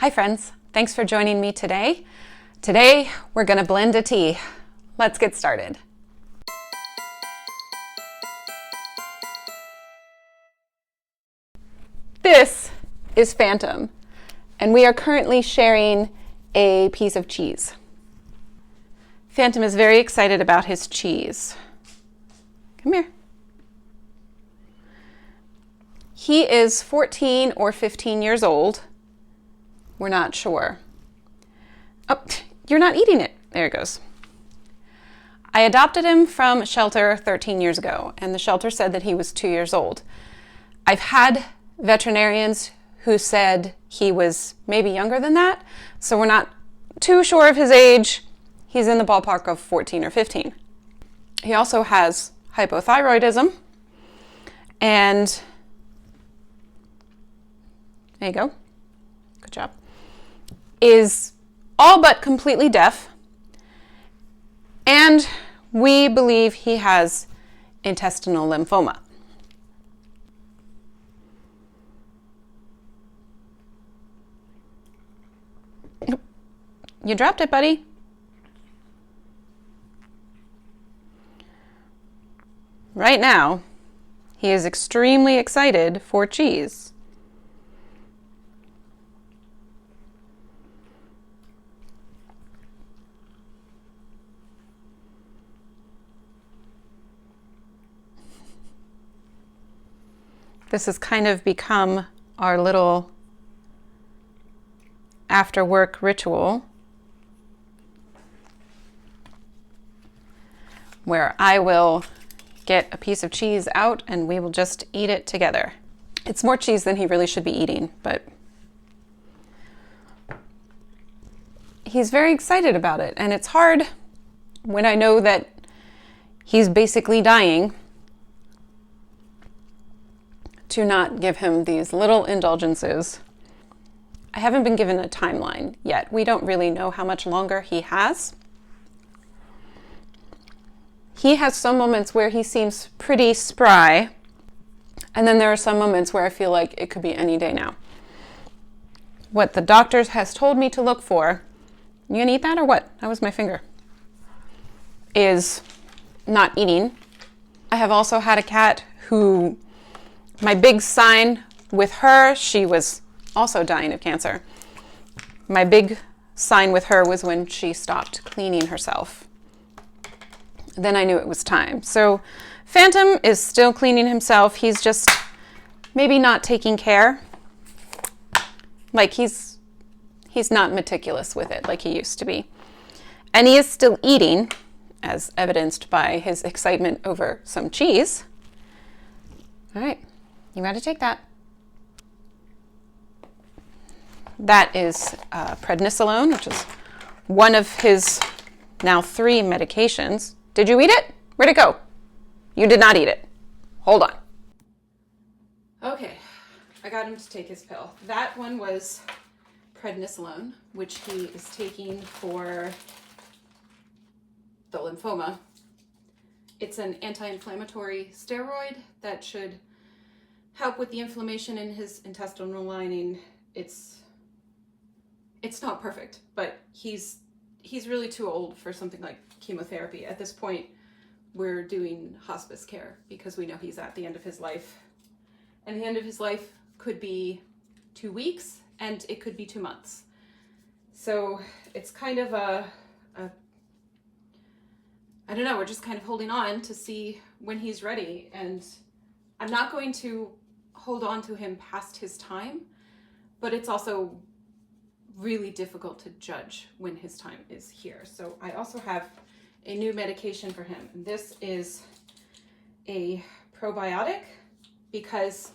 Hi friends, thanks for joining me today. Today we're going to blend a tea. Let's get started. This is Phantom, and we are currently sharing a piece of cheese. Phantom is very excited about his cheese. Come here. He is 14 or 15 years old. We're not sure. Oh, you're not eating it. There it goes. I adopted him from a shelter 13 years ago, and the shelter said that he was 2 years old. I've had veterinarians who said he was maybe younger than that, so we're not too sure of his age. He's in the ballpark of 14 or 15. He also has hypothyroidism, and there you go. Good job. Is all but completely deaf, and we believe he has intestinal lymphoma. You dropped it, buddy. Right now, he is extremely excited for cheese. This has kind of become our little after-work ritual where I will get a piece of cheese out and we will just eat it together. It's more cheese than he really should be eating, but he's very excited about it. And it's hard when I know that he's basically dying to not give him these little indulgences. I haven't been given a timeline yet. We don't really know how much longer he has. He has some moments where he seems pretty spry, and then there are some moments where I feel like it could be any day now. What the doctor has told me to look for, you gonna eat that or what? That was my finger, is not eating. I have also had a cat who, my big sign with her, she was also dying of cancer. My big sign with her was when she stopped cleaning herself. Then I knew it was time. So Phantom is still cleaning himself. He's just maybe not taking care. Like he's not meticulous with it like he used to be. And he is still eating, as evidenced by his excitement over some cheese. All right, you got to take that. That is prednisolone, which is one of his now 3 medications. Did you eat it? Where'd it go? You did not eat it. Hold on. Okay, I got him to take his pill. That one was prednisolone, which he is taking for the lymphoma. It's an anti-inflammatory steroid that should help with the inflammation in his intestinal lining. It's not perfect, but he's really too old for something like chemotherapy. At this point, we're doing hospice care because we know he's at the end of his life. And the end of his life could be 2 weeks and it could be 2 months. So it's kind of I don't know, we're just kind of holding on to see when he's ready. And I'm not going to hold on to him past his time, but it's also really difficult to judge when his time is here. So I also have a new medication for him. And this is a probiotic because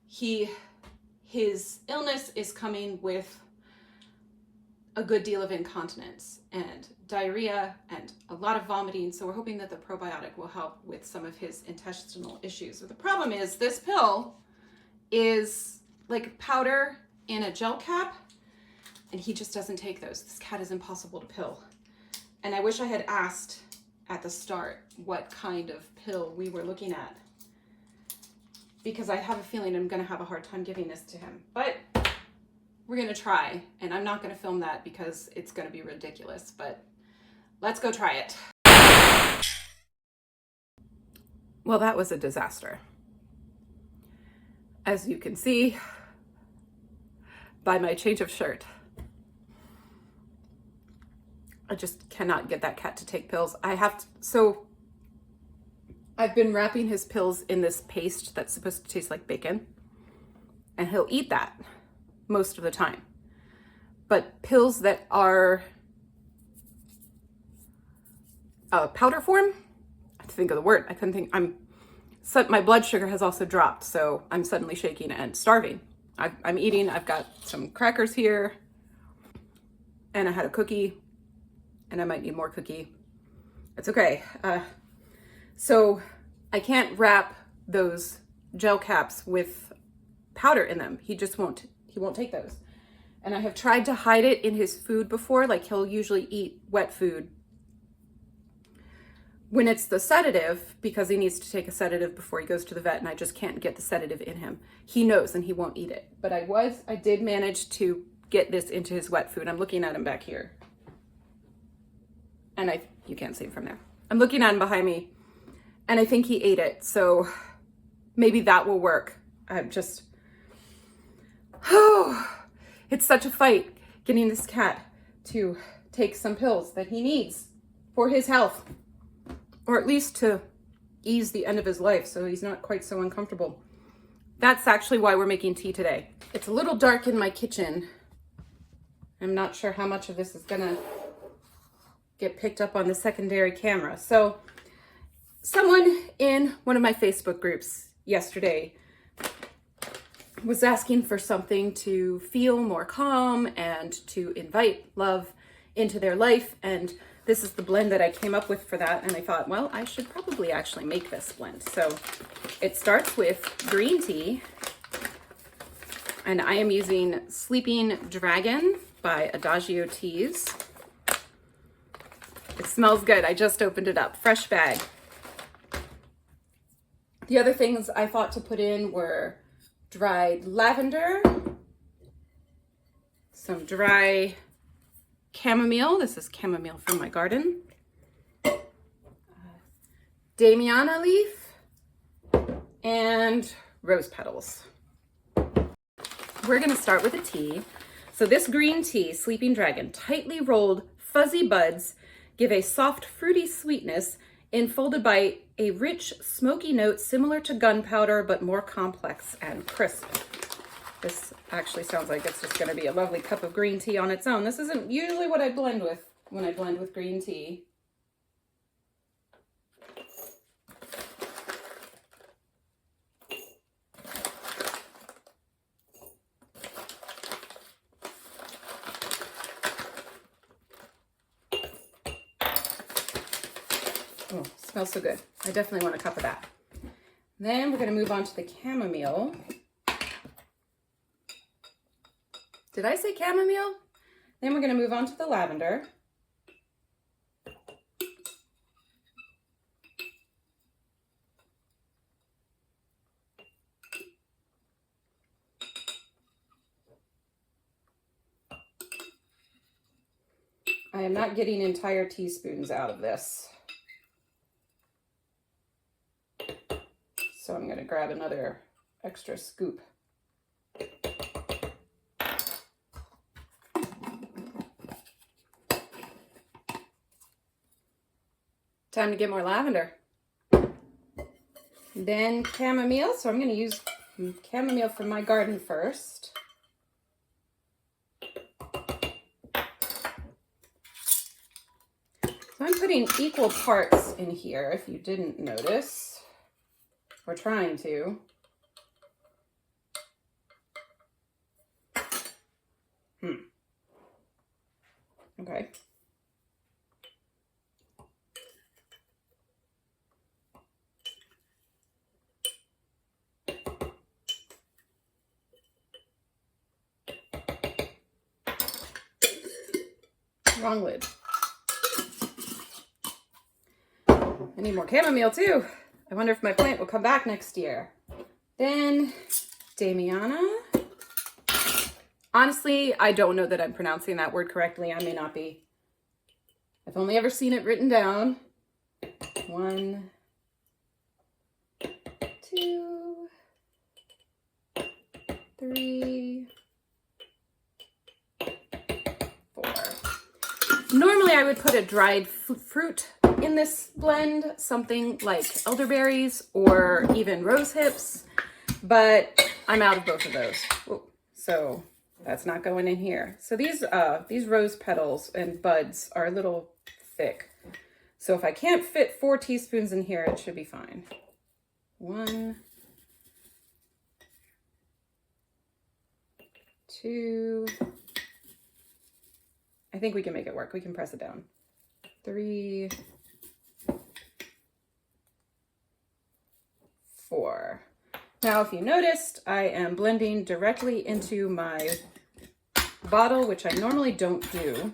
his illness is coming with a good deal of incontinence and diarrhea and a lot of vomiting. So we're hoping that the probiotic will help with some of his intestinal issues. But the problem is this pill is like powder in a gel cap, and he just doesn't take those. This cat is impossible to pill. And I wish I had asked at the start what kind of pill we were looking at, because I have a feeling I'm gonna have a hard time giving this to him. But we're going to try, and I'm not going to film that because it's going to be ridiculous, but let's go try it. Well, that was a disaster. As you can see by my change of shirt, I just cannot get that cat to take pills. So I've been wrapping his pills in this paste that's supposed to taste like bacon, and he'll eat that most of the time. But pills that are powder form, I have to think of the word. I couldn't think. My blood sugar has also dropped, so I'm suddenly shaking and starving. I'm eating. I've got some crackers here, and I had a cookie, and I might need more cookie. It's okay. So I can't wrap those gel caps with powder in them. He won't take those. And I have tried to hide it in his food before. Like, he'll usually eat wet food when it's the sedative, because he needs to take a sedative before he goes to the vet, and I just can't get the sedative in him. He knows and he won't eat it. But I did manage to get this into his wet food. I'm looking at him back here. And you can't see him from there. I'm looking at him behind me, and I think he ate it. So maybe that will work. It's such a fight getting this cat to take some pills that he needs for his health, or at least to ease the end of his life so he's not quite so uncomfortable. That's actually why we're making tea today. It's a little dark in my kitchen. I'm not sure how much of this is gonna get picked up on the secondary camera. So someone in one of my Facebook groups yesterday was asking for something to feel more calm and to invite love into their life, and this is the blend that I came up with for that. And I thought, well, I should probably actually make this blend. So it starts with green tea, and I am using Sleeping Dragon by Adagio Teas. It smells good. I just opened it up, fresh bag. The other things I thought to put in were dried lavender, some dry chamomile. This is chamomile from my garden. Damiana leaf and rose petals. We're going to start with a tea. So this green tea, Sleeping Dragon, tightly rolled fuzzy buds give a soft fruity sweetness enfolded by a rich smoky note similar to gunpowder but more complex and crisp. This actually sounds like it's just going to be a lovely cup of green tea on its own. This isn't usually what I blend with when I blend with green tea. Oh, smells so good. I definitely want a cup of that. Then we're going to move on to the chamomile. Did I say chamomile? Then we're going to move on to the lavender. I am not getting entire teaspoons out of this, so I'm going to grab another extra scoop. Time to get more lavender. Then chamomile. So I'm going to use chamomile from my garden first. So I'm putting equal parts in here, if you didn't notice. We're trying to. Okay. Wrong lid. I need more chamomile too. I wonder if my plant will come back next year. Then Damiana. Honestly, I don't know that I'm pronouncing that word correctly. I may not be. I've only ever seen it written down. 1, 2, 3, 4. Normally I would put a dried fruit in this blend, something like elderberries or even rose hips, but I'm out of both of those. Ooh, so that's not going in here. So these rose petals and buds are a little thick. So if I can't fit 4 teaspoons in here, it should be fine. 1, 2. I think we can make it work. We can press it down. 3, 4. Now, if you noticed, I am blending directly into my bottle, which I normally don't do.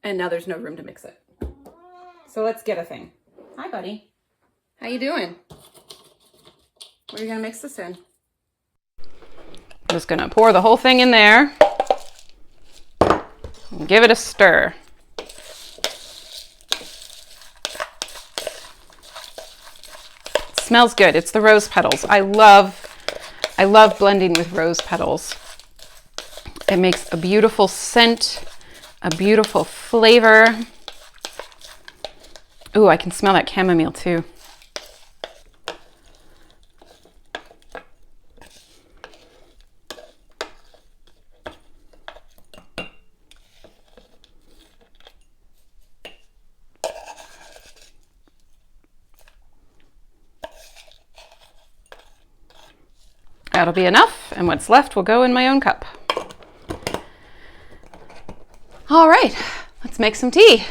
And now there's no room to mix it. So let's get a thing. Hi, buddy. How you doing? What are you gonna mix this in? I'm just gonna pour the whole thing in there and give it a stir. It smells good. It's the rose petals. I love blending with rose petals. It makes a beautiful scent, a beautiful flavor. Ooh, I can smell that chamomile too. That'll be enough, and what's left will go in my own cup. All right, let's make some tea.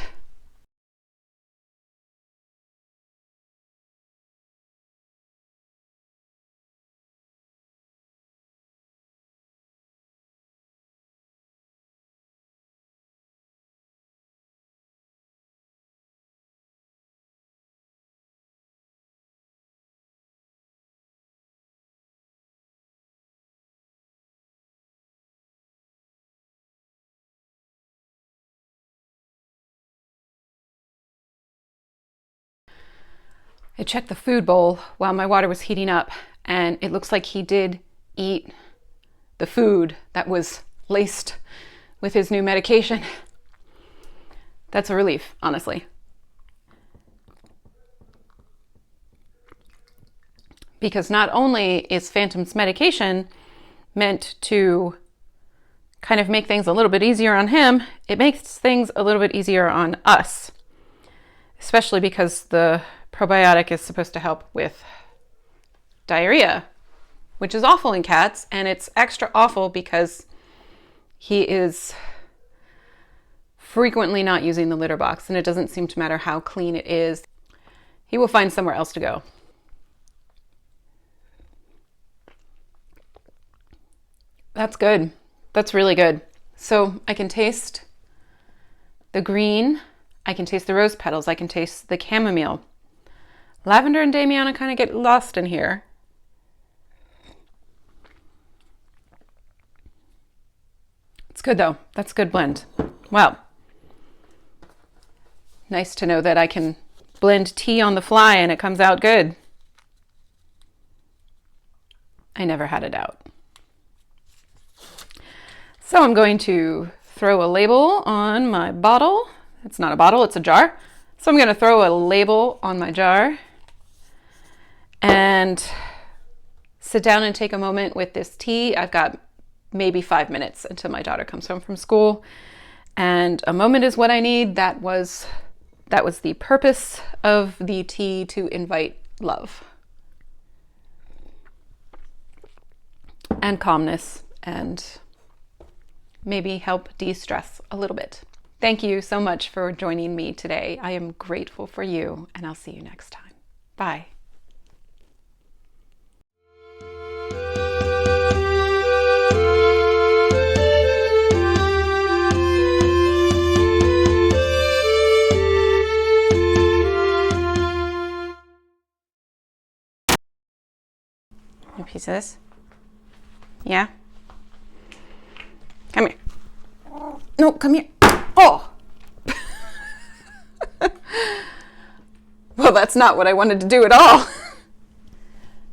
I checked the food bowl while my water was heating up, and it looks like he did eat the food that was laced with his new medication. That's a relief, honestly. Because not only is Phantom's medication meant to kind of make things a little bit easier on him, it makes things a little bit easier on us. Especially because the probiotic is supposed to help with diarrhea, which is awful in cats, and it's extra awful because he is frequently not using the litter box, and it doesn't seem to matter how clean it is. He will find somewhere else to go. That's good. That's really good. So I can taste the green, I can taste the rose petals, I can taste the chamomile. Lavender and Damiana kind of get lost in here. It's good though. That's a good blend. Wow. Nice to know that I can blend tea on the fly and it comes out good. I never had a doubt. So I'm going to throw a label on my bottle. It's not a bottle, it's a jar. So I'm going to throw a label on my jar and sit down and take a moment with this tea. I've got maybe 5 minutes until my daughter comes home from school, and a moment is what I need. That was the purpose of the tea, to invite love and calmness and maybe help de-stress a little bit. Thank you so much for joining me today. I am grateful for you, and I'll see you next time. Bye. A piece of this? Yeah? Come here. No, come here. Oh! Well, that's not what I wanted to do at all.